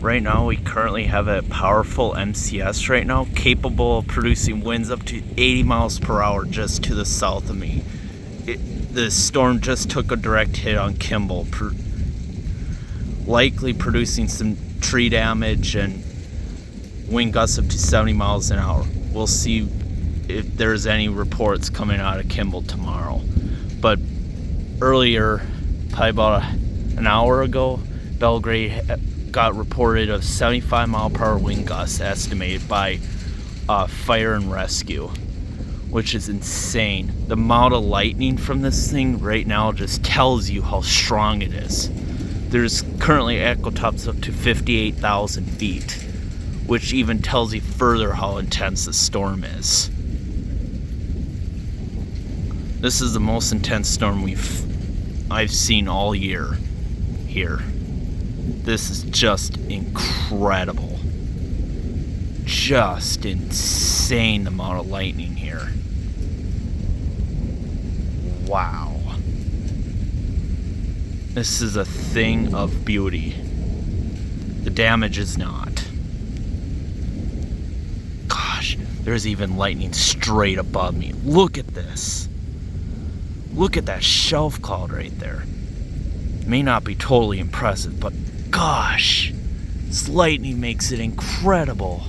Right now we currently have a powerful MCS right now, capable of producing winds up to 80 miles per hour just to the south of me. The storm just took a direct hit on Kimball, likely producing some tree damage and wind gusts up to 70 miles an hour. We'll see if there's any reports coming out of Kimball tomorrow. But earlier, probably about an hour ago, Belgrade got reported of 75 mile per hour wind gusts estimated by fire and rescue, which is insane. The amount of lightning from this thing right now just tells you how strong it is. There's currently echo tops up to 58,000 feet, which even tells you further how intense the storm is. This is the most intense storm I've seen all year here. This is just incredible. Just insane the amount of lightning here. Wow. This is a thing of beauty. The damage is not. Gosh, there's even lightning straight above me. Look at this. Look at that shelf cloud right there. May not be totally impressive, but gosh, this lightning makes it incredible.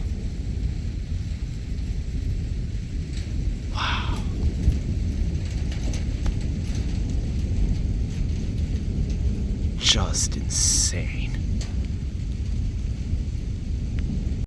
Wow. Just insane.